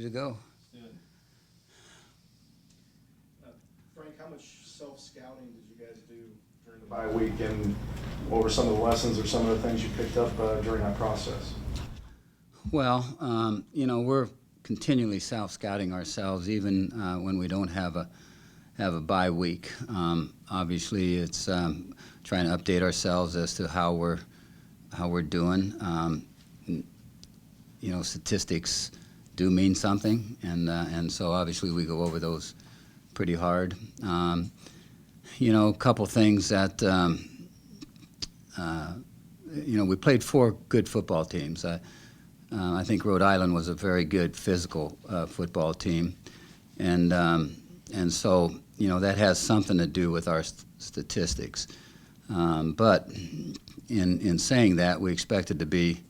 to go. Yeah. Frank, how much self-scouting did you guys do during the bye week, and what were some of the lessons or some of the things you picked up during that process? Well, we're continually self-scouting ourselves, even when we don't have a bye week. Obviously, it's trying to update ourselves as to how we're doing. Statistics do mean something, and so obviously we go over those pretty hard. A couple things that we played 4 good football teams. I think Rhode Island was a very good physical football team, and so that has something to do with our statistics. But in saying that, we expected to be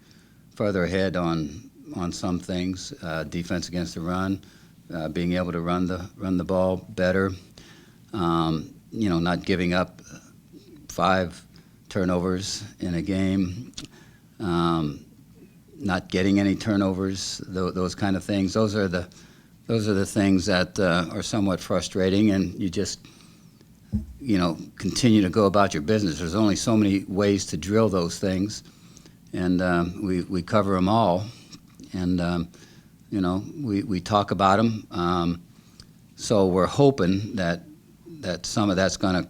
further ahead on some things: defense against the run, being able to run the ball better, not giving up 5 turnovers in a game. Not getting any turnovers, those kind of things. Those are the things that are somewhat frustrating, and you just continue to go about your business. There's only so many ways to drill those things, and we cover them all, and we talk about them. So we're hoping that some of that's going to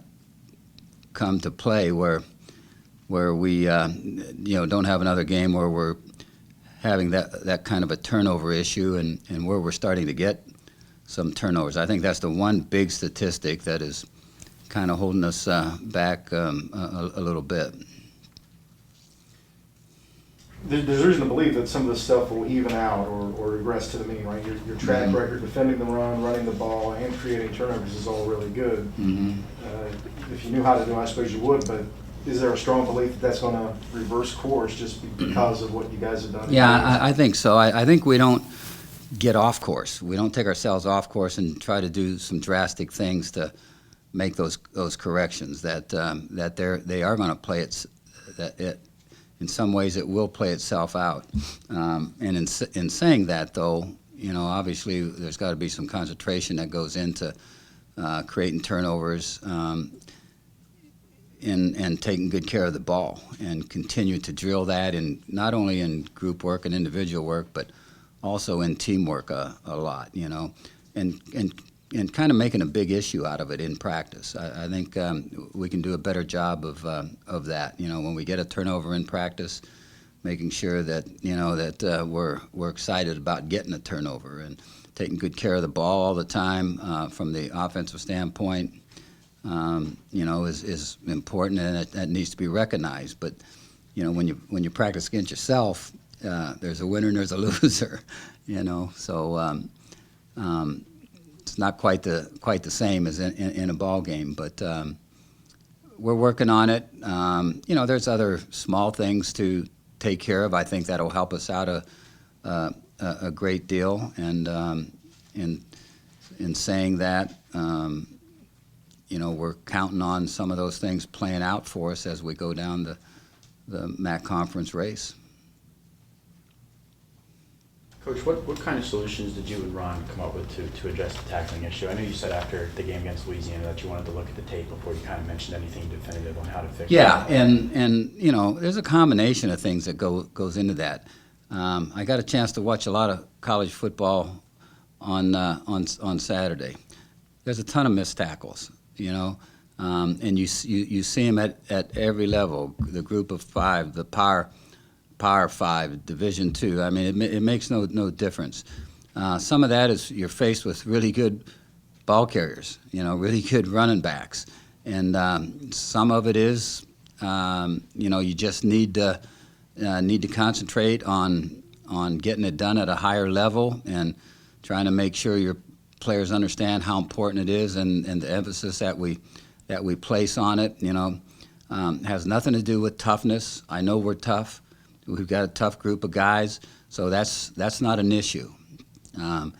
come to play, where we don't have another game where we're having that kind of a turnover issue, and where we're starting to get some turnovers. I think that's the one big statistic that is kind of holding us back a little bit. There's reason to believe that some of this stuff will even out or regress to the mean, right? Your track record, defending the run, running the ball, and creating turnovers is all really good. Mm-hmm. If you knew how to do it, I suppose you would, but is there a strong belief that that's going to reverse course just because of what you guys have done? Yeah, I think so. I think we don't get off course. We don't take ourselves off course and try to do some drastic things to make those corrections. That they are going to play it. In some ways, it will play itself out. And in saying that, though, obviously there's got to be some concentration that goes into creating turnovers. And taking good care of the ball, and continue to drill that, in not only in group work and individual work, but also in teamwork a lot, and kind of making a big issue out of it in practice. I think we can do a better job of that. When we get a turnover in practice, making sure that we're excited about getting a turnover and taking good care of the ball all the time from the offensive standpoint. Is important, and that needs to be recognized. But when you practice against yourself, there's a winner and there's a loser. So it's not quite the same as in a ball game. But we're working on it. There's other small things to take care of. I think that'll help us out a great deal. And in saying that. We're counting on some of those things playing out for us as we go down the MAC conference race. Coach, what kind of solutions did you and Ron come up with to address the tackling issue? I know you said after the game against Louisiana that you wanted to look at the tape before you kind of mentioned anything definitive on how to fix it. Yeah, and there's a combination of things that goes into that. I got a chance to watch a lot of college football on Saturday. There's a ton of missed tackles. And you see them at every level. The group of 5, the Power 5, Division II. I mean, it makes no difference. Some of that is you're faced with really good ball carriers, really good running backs, and some of it is, you just need to concentrate on getting it done at a higher level and trying to make sure your players understand how important it is, and the emphasis that we place on it. Has nothing to do with toughness. I know we're tough. We've got a tough group of guys, so that's not an issue. And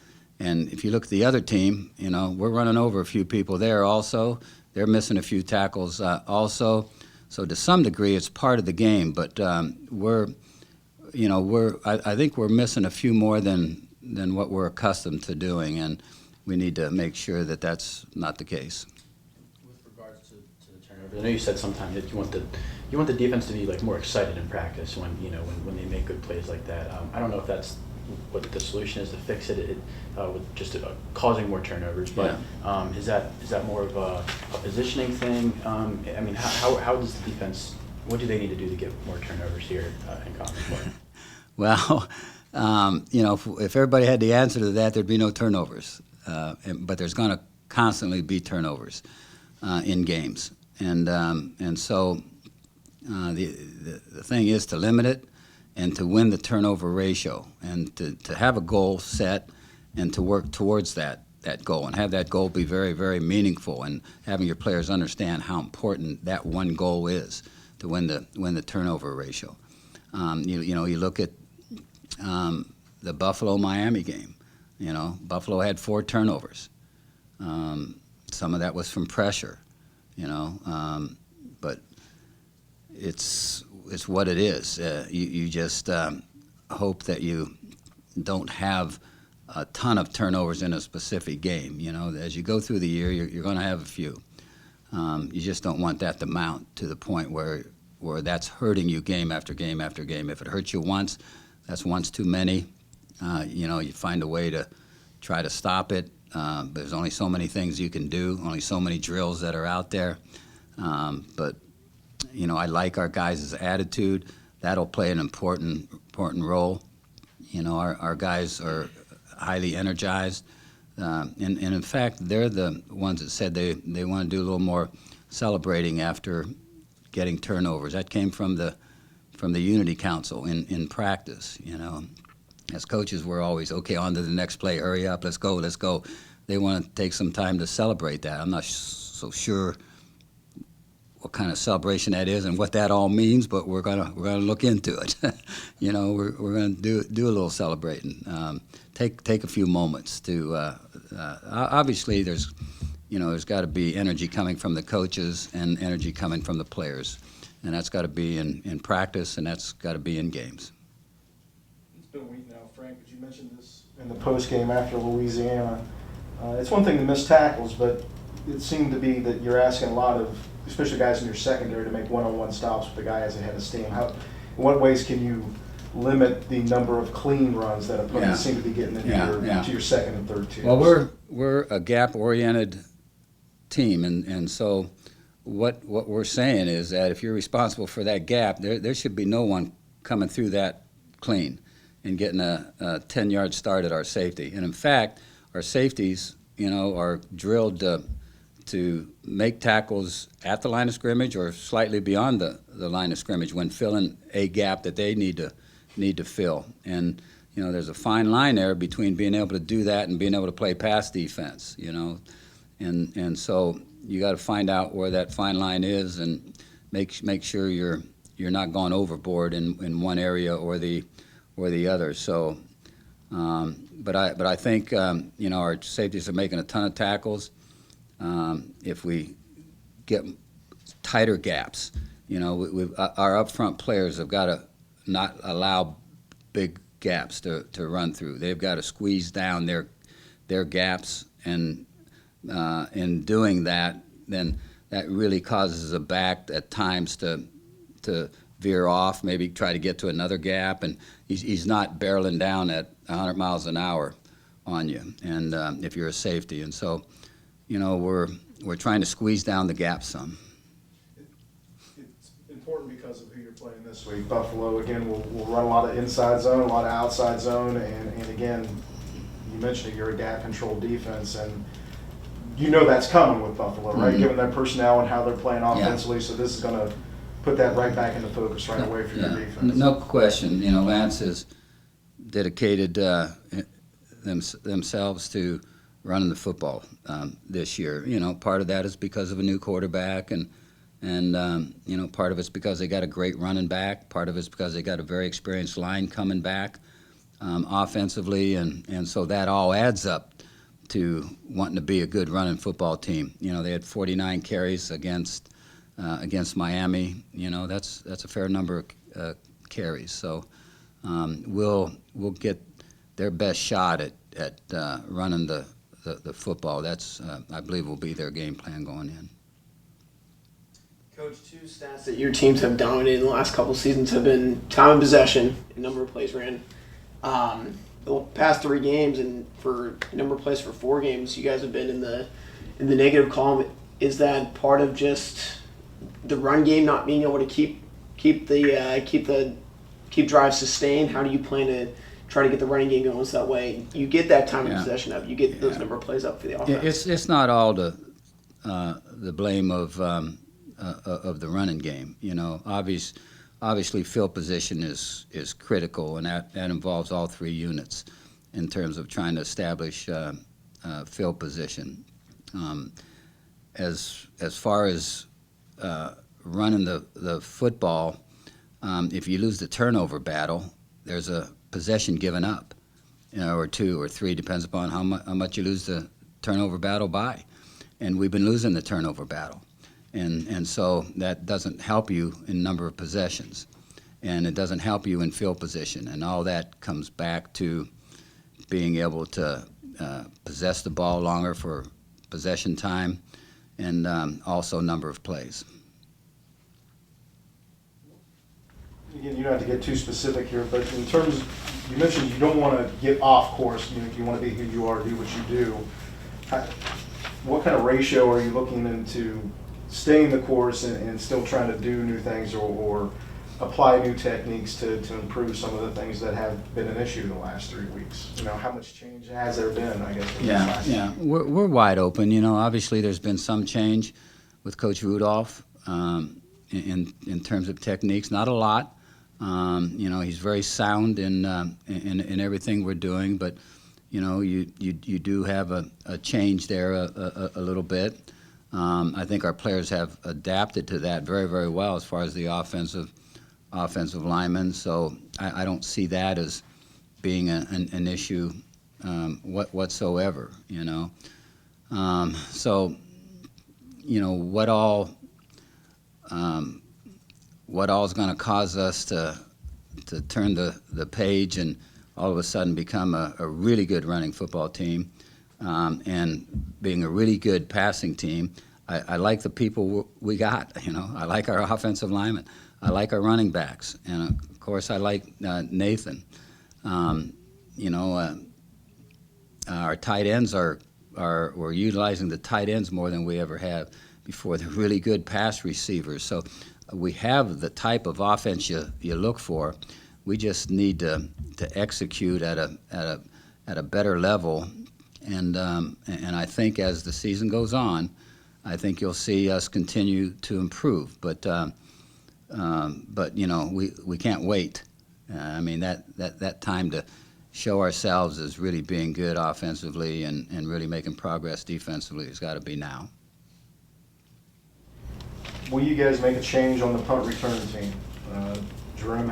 if you look at the other team, we're running over a few people there also. They're missing a few tackles also. So to some degree, it's part of the game. But I think we're missing a few more than than what we're accustomed to doing, and we need to make sure that that's not the case. With regards to the turnovers, I know you said sometime that you want the defense to be like more excited in practice when they make good plays like that. I don't know if that's what the solution is to fix it, with just causing more turnovers, but is that more of a positioning thing? I mean, how does the defense? What do they need to do to get more turnovers here in conference play? Well, if everybody had the answer to that, there'd be no turnovers. But there's going to constantly be turnovers in games, and so the thing is to limit it and to win the turnover ratio, and to have a goal set and to work towards that goal, and have that goal be very, very meaningful, and having your players understand how important that one goal is to win the turnover ratio. You look at the Buffalo-Miami game. Buffalo had 4 turnovers. Some of that was from pressure, but it's what it is. You just hope that you don't have a ton of turnovers in a specific game. As you go through the year, you're going to have a few. You just don't want that to mount to the point where that's hurting you game after game after game. If it hurts you once, that's once too many. You find a way to try to stop it. But there's only so many things you can do, only so many drills that are out there. But I like our guys' attitude. That'll play an important role. Our guys are highly energized. And in fact, they're the ones that said they want to do a little more celebrating after getting turnovers. That came from the Unity Council in practice. As coaches, we're always, okay, on to the next play, hurry up, let's go. They want to take some time to celebrate that. I'm not so sure what kind of celebration that is and what that all means, but we're gonna look into it. We're gonna do a little celebrating. Take a few moments to. Obviously, there's got to be energy coming from the coaches and energy coming from the players, and that's got to be in practice, and that's got to be in games. It's been a week now, Frank, but you mentioned this in the post game after Louisiana. It's one thing to miss tackles, but it seemed to be that you're asking a lot of, especially guys in your secondary, to make one-on-one stops with the guy as ahead of steam. In what ways can you limit the number of clean runs that opponents seem to be getting into your second and third tiers? Well, we're a gap-oriented team, and so what we're saying is that if you're responsible for that gap, there should be no one coming through that clean and getting a 10-yard start at our safety. And in fact, our safeties, are drilled to make tackles at the line of scrimmage or slightly beyond the line of scrimmage when filling a gap that they need to fill. And there's a fine line there between being able to do that and being able to play pass defense. And so you got to find out where that fine line is and make sure you're not going overboard in one area or the other. So, but I think our safeties are making a ton of tackles. If we get tighter gaps, our up front players have got to not allow big gaps to run through. They've got to squeeze down their gaps, and in doing that, then that really causes a back at times to veer off, maybe try to get to another gap, and he's not barreling down at 100 miles an hour on you, and if you're a safety. And so, we're trying to squeeze down the gap some. It's important because of who you're playing this week. Buffalo, again, will run a lot of inside zone, a lot of outside zone, and again, you mentioned it, you're a gap-controlled defense, and that's coming with Buffalo, right? Mm-hmm. Given their personnel and how they're playing offensively, so this is going to put that right back into focus right away for your defense. No question. Lance has dedicated themselves to running the football this year. Part of that is because of a new quarterback, and part of it's because they got a great running back. Part of it's because they got a very experienced line coming back offensively, and so that all adds up to wanting to be a good running football team. They had 49 carries against Miami. That's a fair number of carries. So we'll get their best shot at running the football. That's I believe will be their game plan going in. Coach, two stats that your teams have dominated in the last couple seasons have been time of possession, and number of plays ran. The past 3 games, and for number of plays for 4 games, you guys have been in the negative column. Is that part of just the run game not being able to keep drives sustained? How do you plan to try to get the running game going so that way you get that time of possession up, you get those number of plays up for the offense? It's not all the blame of the running game. You know, obviously field position is critical, and that involves all 3 units in terms of trying to establish field position. As far as running the football, if you lose the turnover battle, there's a possession given up, you know, or 2 or 3, depends upon how much you lose the turnover battle by. And we've been losing the turnover battle. And so that doesn't help you in number of possessions. And it doesn't help you in field position. And all that comes back to being able to possess the ball longer for possession time, and also number of plays. Again, you don't have to get too specific here, but in terms, you mentioned you don't want to get off course. You want to be who you are, do what you do. What kind of ratio are you looking into staying the course and still trying to do new things or apply new techniques to improve some of the things that have been an issue the last 3 weeks? You know, how much change has there been, I guess? Yeah. We're wide open. You know, obviously there's been some change with Coach Rudolph in terms of techniques. Not a lot. You know, he's very sound in everything we're doing, but you know, you do have a change there a little bit. I think our players have adapted to that very, very well as far as the offensive linemen. So I don't see that as being an issue whatsoever. You know, so you know what all is going to cause us to turn the page and all of a sudden become a really good running football team, and being a really good passing team. I like the people we got. You know, I like our offensive linemen. I like our running backs, and of course I like Nathan. You know, our tight ends we're utilizing the tight ends more than we ever have before. They're really good pass receivers. So we have the type of offense you look for. We just need to execute at a better level, and I think as the season goes on, I think you'll see us continue to improve. But you know, we can't wait. I mean that time to show ourselves as really being good offensively and really making progress defensively has got to be now. Will you guys make a change on the punt return team? Jerome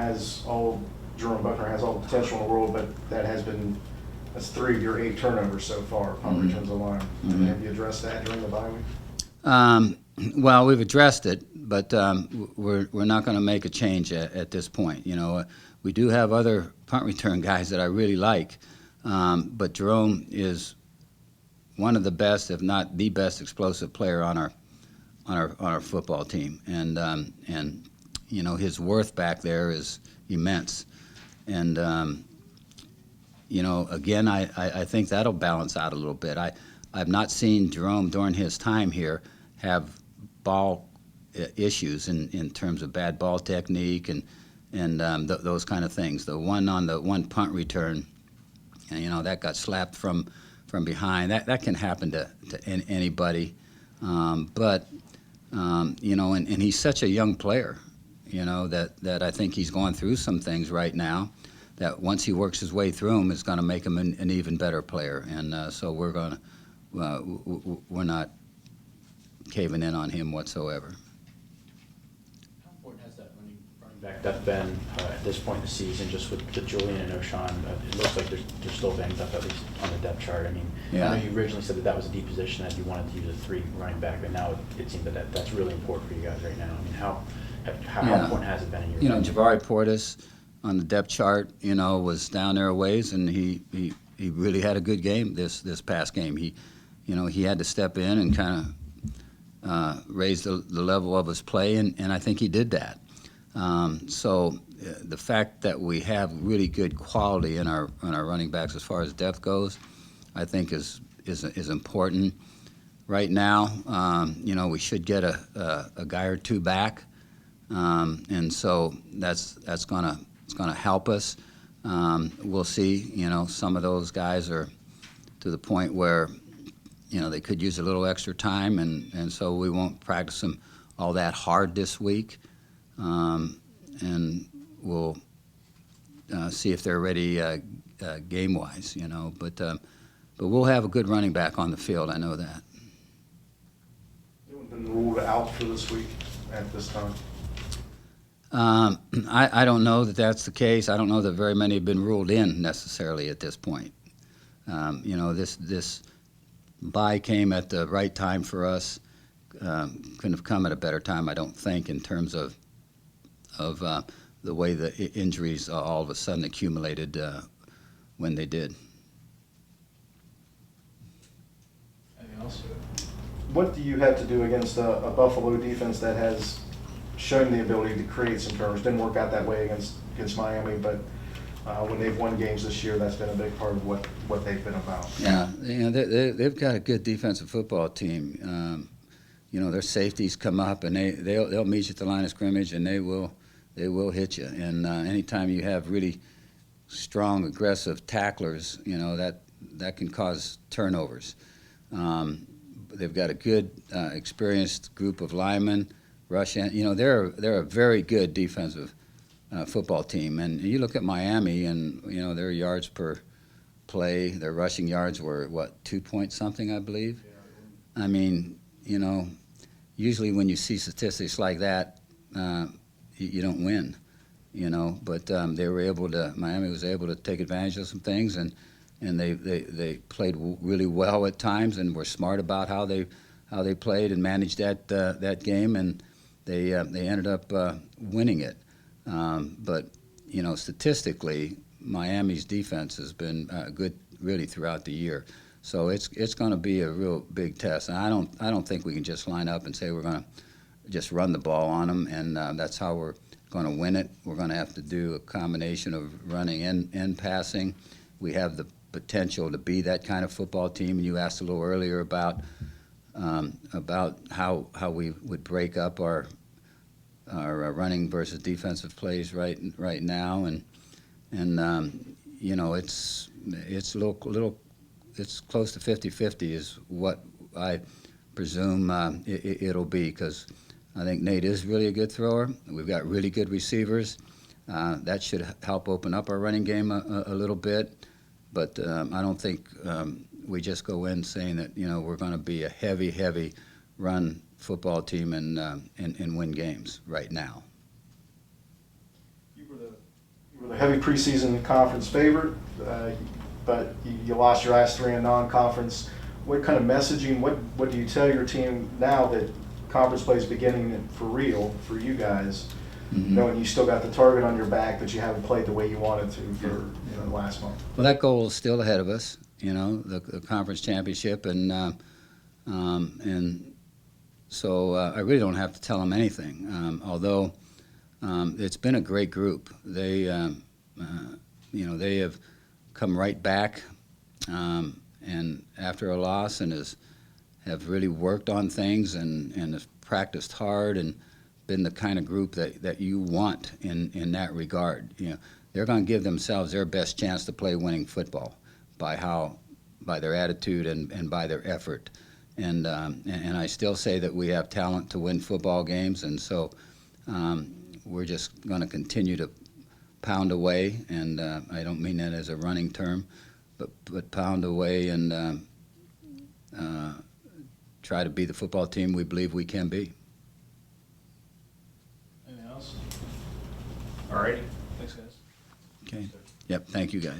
Buckner has all the potential in the world, but that's 3 of your 8 turnovers so far, punt returns alone. Mm-hmm. Have you addressed that during the bye week? Well, we've addressed it, but we're not going to make a change at this point. You know, we do have other punt return guys that I really like, but Jerome is one of the best, if not the best, explosive player on our football team, and you know, his worth back there is immense, and you know, again, I think that'll balance out a little bit. I've not seen Jerome during his time here have ball issues in terms of bad ball technique and those kind of things. The one on the one punt return, and you know, that got slapped from behind. That can happen to anybody, but you know, and he's such a young player, you know, that I think he's going through some things right now that once he works his way through them is going to make him an even better player. And so we're not caving in on him whatsoever. How important has that running back depth been at this point in the season, just with Julian and O'Shawn? It looks like they're still banged up, at least on the depth chart. I mean, yeah. I know you originally said that was a deep position, that you wanted to use a 3 running back, but now it seems that's really important for you guys right now. I mean, how important has it been in your You know, Jabari Portis, on the depth chart, was down there a ways, and he really had a good game this past game. He had to step in and kind of raise the level of his play, and I think he did that. So the fact that we have really good quality in our running backs as far as depth goes, I think is important. Right now, we should get a guy or two back, and so it's gonna help us. We'll see. Some of those guys are to the point where they could use a little extra time, and so we won't practice them all that hard this week, and we'll see if they're ready game-wise. But we'll have a good running back on the field. I know that. Anyone been ruled out for this week at this time? I don't know that that's the case. I don't know that very many have been ruled in necessarily at this point. This bye came at the right time for us. Couldn't have come at a better time, I don't think, in terms of the way the injuries all of a sudden accumulated when they did. Anything else? What do you have to do against a Buffalo defense that has shown the ability to create some turnovers? Didn't work out that way against Miami, but when they've won games this year, that's been a big part of what they've been about. Yeah, they've got a good defensive football team. Their safeties come up and they'll meet you at the line of scrimmage, and they will hit you. And anytime you have really strong, aggressive tacklers, that can cause turnovers. They've got a good, experienced group of linemen. They're a very good defensive football team. And you look at Miami, and their yards per play, their rushing yards were 2 point something, I believe. I mean, usually when you see statistics like that, you don't win. But Miami was able to take advantage of some things, and they played really well at times, and were smart about how they played and managed that game, and they ended up winning it. But statistically, Miami's defense has been good really throughout the year. So it's going to be a real big test, and I don't think we can just line up and say we're going to just run the ball on them, and that's how we're going to win it. We're going to have to do a combination of running and passing. We have the potential to be that kind of football team. And you asked a little earlier about how we would break up our running versus defensive plays right now, and it's a little it's close to 50-50 is what I presume it'll be, because I think Nate is really a good thrower. We've got really good receivers. That should help open up our running game a little bit. But I don't think we just go in saying that we're going to be a heavy run football team and win games right now. You were the heavy preseason conference favorite, but you lost your last three in non-conference. What kind of messaging? What do you tell your team now that conference play is beginning for real for you guys? Mm-hmm. Knowing you still got the target on your back, but you haven't played the way you wanted to for the last month. Well, that goal is still ahead of us. The conference championship, and so I really don't have to tell them anything. Although it's been a great group. They have come right back, and after a loss, and have really worked on things and have practiced hard and been the kind of group that you want in that regard. They're going to give themselves their best chance to play winning football by their attitude and by their effort. And I still say that we have talent to win football games, and so we're just going to continue to pound away. And I don't mean that as a running term, but pound away and try to be the football team we believe we can be. Anything else? All right. Thanks, guys. Okay. Yep. Thank you, guys.